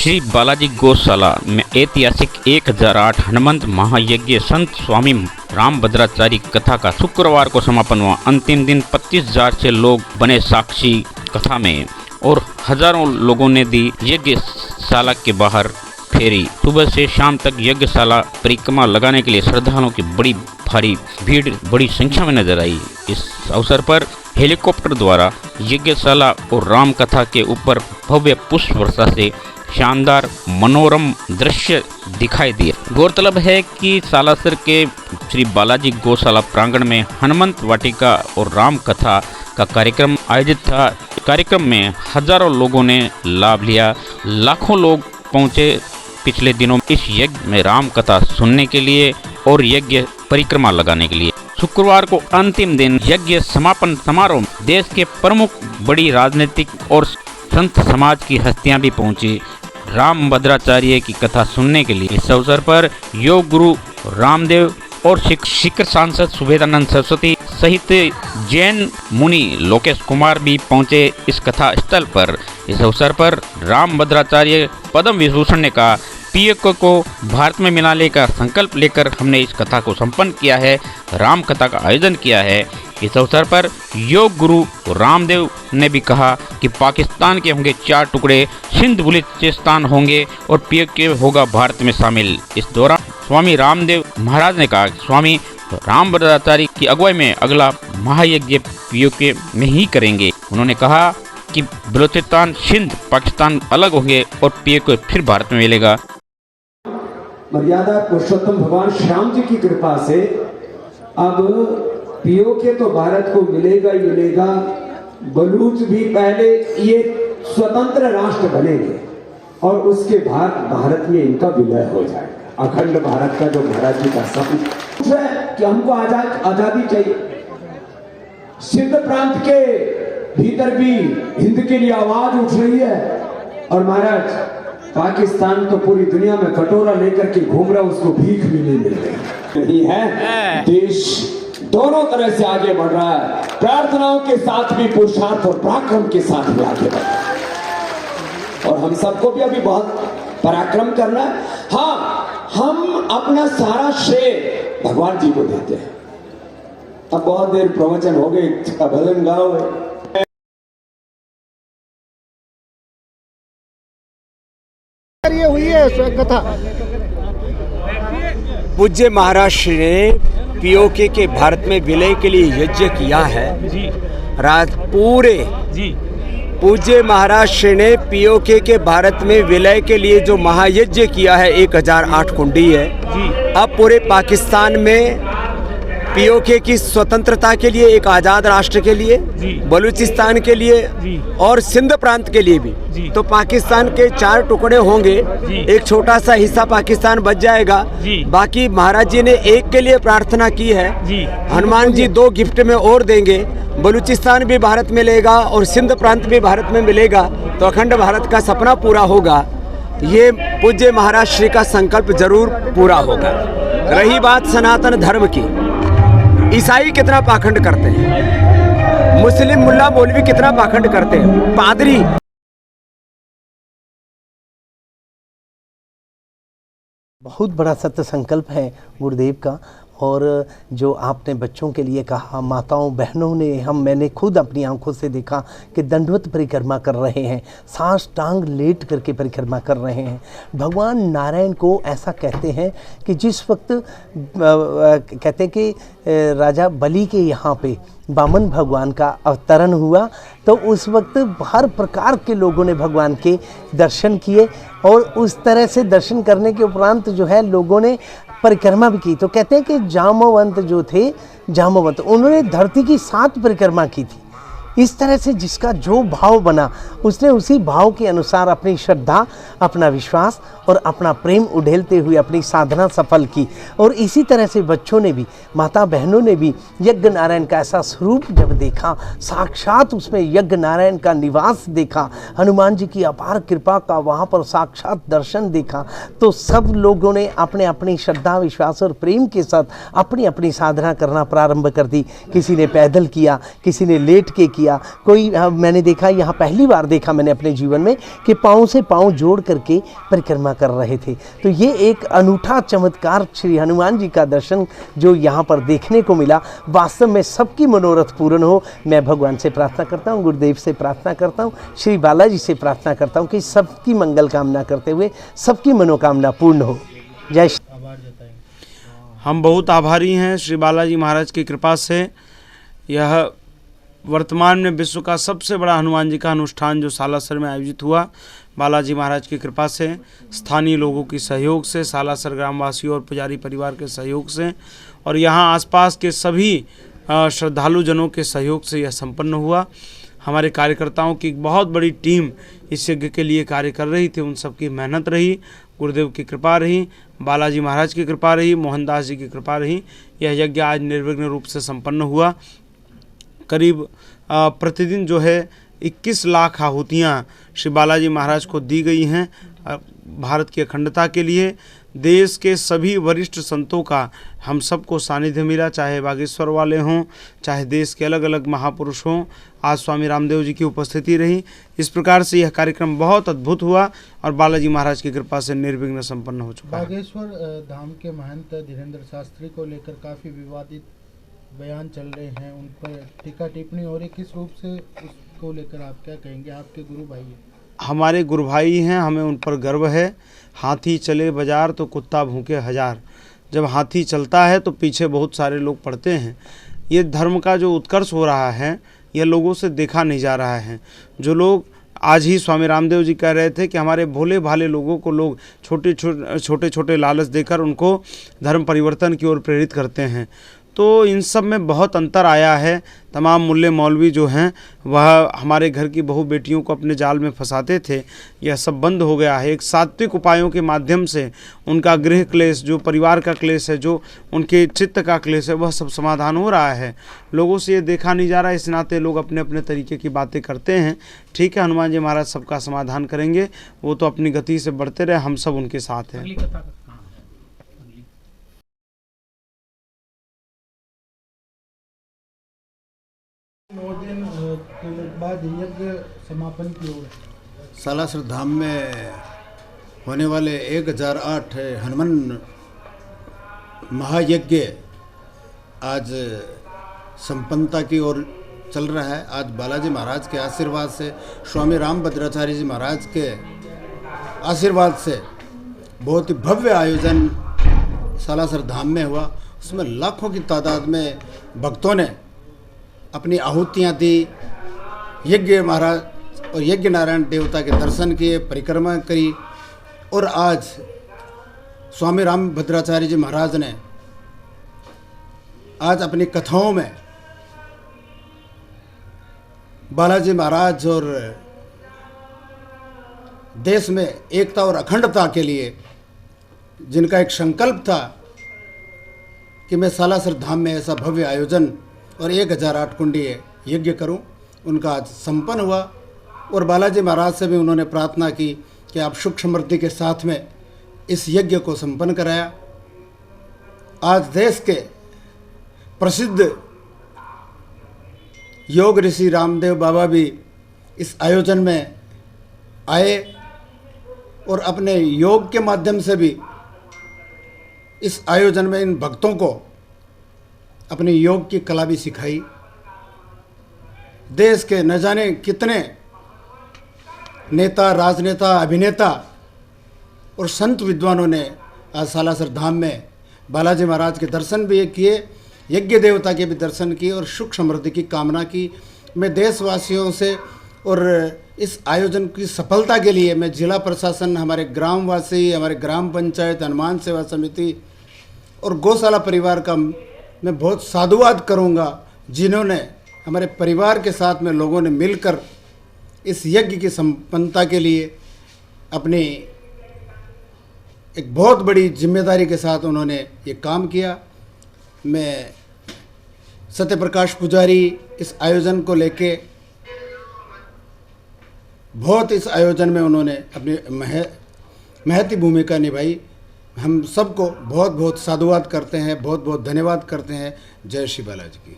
श्री बालाजी गौशाला में ऐतिहासिक 1008 हनुमंत महायज्ञ संत स्वामी रामभद्राचार्य कथा का शुक्रवार को समापन हुआ। अंतिम दिन 25,000 से लोग बने साक्षी कथा में और हजारों लोगों ने दी यज्ञशाला के बाहर फेरी। सुबह से शाम तक यज्ञशाला परिक्रमा लगाने के लिए श्रद्धालुओं की बड़ी भारी भीड़ बड़ी संख्या में नजर आई। इस अवसर पर हेलीकॉप्टर द्वारा यज्ञशाला और राम कथा के ऊपर भव्य पुष्प वर्षा से शानदार मनोरम दृश्य दिखाई दिए। गौरतलब है कि सालासर के श्री बालाजी गौशाला प्रांगण में हनुमंत वाटिका और राम कथा का कार्यक्रम आयोजित था। कार्यक्रम में हजारों लोगों ने लाभ लिया। लाखों लोग पहुंचे पिछले दिनों इस यज्ञ में राम कथा सुनने के लिए और यज्ञ परिक्रमा लगाने के लिए। शुक्रवार को अंतिम दिन यज्ञ समापन समारोह में देश के प्रमुख बड़ी राजनीतिक और संत समाज की हस्तियां भी पहुंची रामभद्राचार्य की कथा सुनने के लिए। इस अवसर पर योग गुरु रामदेव और शिखर सांसद सुभेदानंद सरस्वती सहित जैन मुनि लोकेश कुमार भी पहुंचे इस कथा स्थल पर। इस अवसर पर रामभद्राचार्य पद्म विभूषण ने कहा, पीएके को भारत में मिलाने का संकल्प लेकर हमने इस कथा को संपन्न किया है, राम कथा का आयोजन किया है। इस अवसर पर योग गुरु रामदेव ने भी कहा कि पाकिस्तान के होंगे 4 टुकड़े, सिंध बलूचिस्तान होंगे और पीएके होगा भारत में शामिल। इस दौरान स्वामी रामदेव महाराज ने कहा कि स्वामी रामभद्राचार्य की अगुवाई में अगला महायज्ञ पीएके में ही करेंगे। उन्होंने कहा कि बलूचिस्तान, सिंध, पाकिस्तान अलग होंगे और पीएके फिर भारत में मिलेगा। मर्यादा पुरुषोत्तम भगवान श्याम जी की कृपा से अब पीओके तो भारत को मिलेगा ही मिलेगा। बलूच भी पहले ये स्वतंत्र राष्ट्र बनेंगे और उसके बाद भारत में इनका विलय हो जाएगा। अखंड भारत का जो महाराज जी का सपना है कि हमको आजादी चाहिए। सिंध प्रांत के भीतर भी हिंद के लिए आवाज उठ रही है और महाराज पाकिस्तान तो पूरी दुनिया में कटोरा लेकर के घूम रहा, उसको भीख भी नहीं मिल रही है। देश दोनों तरह से आगे बढ़ रहा है, प्रार्थनाओं के साथ भी पुरुषार्थ और पराक्रम के साथ भी आगे बढ़ रहा है। और हम सबको भी अभी बहुत पराक्रम करना है। हाँ, हम अपना सारा श्रेय भगवान जी को देते हैं। अब बहुत देर प्रवचन हो गए, भजन गाओ। ये हुई है कथा। पूज्य महाराज श्री ने पीओके के भारत में विलय के लिए यज्ञ किया है। पूरे पूज्य महाराज श्री ने पीओके के भारत में विलय के लिए जो महायज्ञ किया है 1008 कुंडी है। अब पूरे पाकिस्तान में पीओके की स्वतंत्रता के लिए, एक आज़ाद राष्ट्र के लिए, बलूचिस्तान के लिए और सिंध प्रांत के लिए भी तो पाकिस्तान के 4 टुकड़े होंगे। एक छोटा सा हिस्सा पाकिस्तान बच जाएगा। बाकी महाराज जी ने एक के लिए प्रार्थना की है। हनुमान जी 2 गिफ्ट में और देंगे। बलूचिस्तान भी भारत में मिलेगा और सिंध प्रांत भी भारत में मिलेगा, तो अखंड भारत का सपना पूरा होगा। ये पूज्य महाराज श्री का संकल्प जरूर पूरा होगा। रही बात सनातन धर्म की, ईसाई कितना पाखंड करते हैं, मुस्लिम मुल्ला मौलवी कितना पाखंड करते हैं, पादरी। बहुत बड़ा सत्य संकल्प है गुरुदेव का। और जो आपने बच्चों के लिए कहा, माताओं बहनों ने, मैंने खुद अपनी आंखों से देखा कि दंडवत परिक्रमा कर रहे हैं, सांस टांग लेट करके परिक्रमा कर रहे हैं। भगवान नारायण को ऐसा कहते हैं कि जिस वक्त कहते हैं कि राजा बलि के यहाँ पे वामन भगवान का अवतरण हुआ, तो उस वक्त हर प्रकार के लोगों ने भगवान के दर्शन किए और उस तरह से दर्शन करने के उपरांत जो है लोगों ने परिक्रमा भी की। तो कहते हैं कि जाम्बवंत जो थे, जाम्बवंत, उन्होंने धरती की 7 परिक्रमा की थी। इस तरह से जिसका जो भाव बना, उसने उसी भाव के अनुसार अपनी श्रद्धा, अपना विश्वास और अपना प्रेम उड़ेलते हुए अपनी साधना सफल की। और इसी तरह से बच्चों ने भी, माता बहनों ने भी यज्ञ नारायण का ऐसा स्वरूप जब देखा, साक्षात उसमें यज्ञ नारायण का निवास देखा, हनुमान जी की अपार कृपा का वहाँ पर साक्षात दर्शन देखा, तो सब लोगों ने अपने अपनी श्रद्धा, विश्वास और प्रेम के साथ अपनी अपनी साधना करना प्रारंभ कर दी। किसी ने पैदल किया, किसी ने लेट के किया, किया, कोई मैंने देखा, यहाँ पहली बार देखा मैंने अपने जीवन में कि पाँव से पाँव जोड़ करके परिक्रमा कर रहे थे। तो ये एक अनूठा चमत्कार श्री हनुमान जी का दर्शन जो यहाँ पर देखने को मिला, वास्तव में सबकी मनोरथ पूर्ण हो। मैं भगवान से प्रार्थना करता हूँ, गुरुदेव से प्रार्थना करता हूँ, श्री बालाजी से प्रार्थना करता हूँ कि सबकी मंगल कामना करते हुए सबकी मनोकामना पूर्ण हो। जय श्री। हम बहुत आभारी हैं श्री बालाजी महाराज की कृपा से। यह वर्तमान में विश्व का सबसे बड़ा हनुमान जी का अनुष्ठान जो सालासर में आयोजित हुआ, बालाजी महाराज की कृपा से, स्थानीय लोगों की सहयोग से, सालासर ग्रामवासियों और पुजारी परिवार के सहयोग से और यहाँ आसपास के सभी श्रद्धालु जनों के सहयोग से यह संपन्न हुआ। हमारे कार्यकर्ताओं की एक बहुत बड़ी टीम इस यज्ञ के लिए कार्य कर रही थी, उन सबकी मेहनत रही, गुरुदेव की कृपा रही, बालाजी महाराज की कृपा रही, मोहनदास जी की कृपा रही। यह यज्ञ आज निर्विघ्न रूप से संपन्न हुआ। करीब प्रतिदिन जो है 21 लाख आहुतियाँ श्री बालाजी महाराज को दी गई हैं भारत की अखंडता के लिए। देश के सभी वरिष्ठ संतों का हम सबको सानिध्य मिला, चाहे बागेश्वर वाले हों, चाहे देश के अलग अलग महापुरुष हों। आज स्वामी रामदेव जी की उपस्थिति रही। इस प्रकार से यह कार्यक्रम बहुत अद्भुत हुआ और बालाजी महाराज की कृपा से निर्विघ्न संपन्न हो चुका है। बागेश्वर धाम के महंत धीरेन्द्र शास्त्री को लेकर काफ़ी विवादित बयान चल रहे हैं, उन पर टीका टिप्पणी हो रही, किस रूप से उसको लेकर आप क्या कहेंगे? आपके गुरु भाई हैं। हमारे गुरु भाई हैं, हमें उन पर गर्व है। हाथी चले बाजार तो कुत्ता भूखे हजार। जब हाथी चलता है तो पीछे बहुत सारे लोग पड़ते हैं। ये धर्म का जो उत्कर्ष हो रहा है यह लोगों से देखा नहीं जा रहा है। जो लोग आज ही स्वामी रामदेव जी कह रहे थे कि हमारे भोले भाले लोगों को लोग छोटे छोटे लालच देकर उनको धर्म परिवर्तन की ओर प्रेरित करते हैं। तो इन सब में बहुत अंतर आया है। तमाम मुल्ले मौलवी जो हैं वह हमारे घर की बहू बेटियों को अपने जाल में फंसाते थे, यह सब बंद हो गया है। एक सात्विक उपायों के माध्यम से उनका गृह क्लेश, जो परिवार का क्लेश है, जो उनके चित्त का क्लेश है, वह सब समाधान हो रहा है। लोगों से ये देखा नहीं जा रहा, इस नाते लोग अपने अपने तरीके की बातें करते हैं। ठीक है, हनुमान जी महाराज सबका समाधान करेंगे, वो तो अपनी गति से बढ़ते रहे, हम सब उनके साथ हैं। 9 दिन के बाद यज्ञ समापन की ओर। सालासर धाम में होने वाले 1008 हनुमान महायज्ञ आज संपन्नता की ओर चल रहा है। आज बालाजी महाराज के आशीर्वाद से, स्वामी रामभद्राचार्य जी महाराज के आशीर्वाद से बहुत ही भव्य आयोजन सालासर धाम में हुआ। उसमें लाखों की तादाद में भक्तों ने अपनी आहुतियाँ दी, यज्ञ महाराज और यज्ञ नारायण देवता के दर्शन किए, परिक्रमा करी। और आज स्वामी रामभद्राचार्य जी महाराज ने आज अपनी कथाओं में बालाजी महाराज और देश में एकता और अखंडता के लिए जिनका एक संकल्प था कि मैं सालासर धाम में ऐसा भव्य आयोजन और 1008 कुंडीय यज्ञ करूं, उनका आज संपन्न हुआ। और बालाजी महाराज से भी उन्होंने प्रार्थना की कि आप सुख समृद्धि के साथ में इस यज्ञ को संपन्न कराया। आज देश के प्रसिद्ध योग ऋषि रामदेव बाबा भी इस आयोजन में आए और अपने योग के माध्यम से भी इस आयोजन में इन भक्तों को अपने योग की कला भी सिखाई। देश के न जाने कितने नेता, राजनेता, अभिनेता और संत विद्वानों ने आज सालासर धाम में बालाजी महाराज के दर्शन भी किए, यज्ञ देवता के भी दर्शन किए और सुख समृद्धि की कामना की। मैं देशवासियों से और इस आयोजन की सफलता के लिए मैं जिला प्रशासन, हमारे ग्रामवासी, हमारे ग्राम पंचायत, हनुमान सेवा समिति और गौशाला परिवार का मैं बहुत साधुवाद करूंगा, जिन्होंने हमारे परिवार के साथ में लोगों ने मिलकर इस यज्ञ की संपन्नता के लिए अपनी एक बहुत बड़ी जिम्मेदारी के साथ उन्होंने ये काम किया। मैं सत्यप्रकाश पुजारी इस आयोजन को लेके बहुत इस आयोजन में उन्होंने अपनी महती भूमिका निभाई। हम सबको बहुत बहुत साधुवाद करते हैं, बहुत बहुत धन्यवाद करते हैं। जय श्री बालाजी की।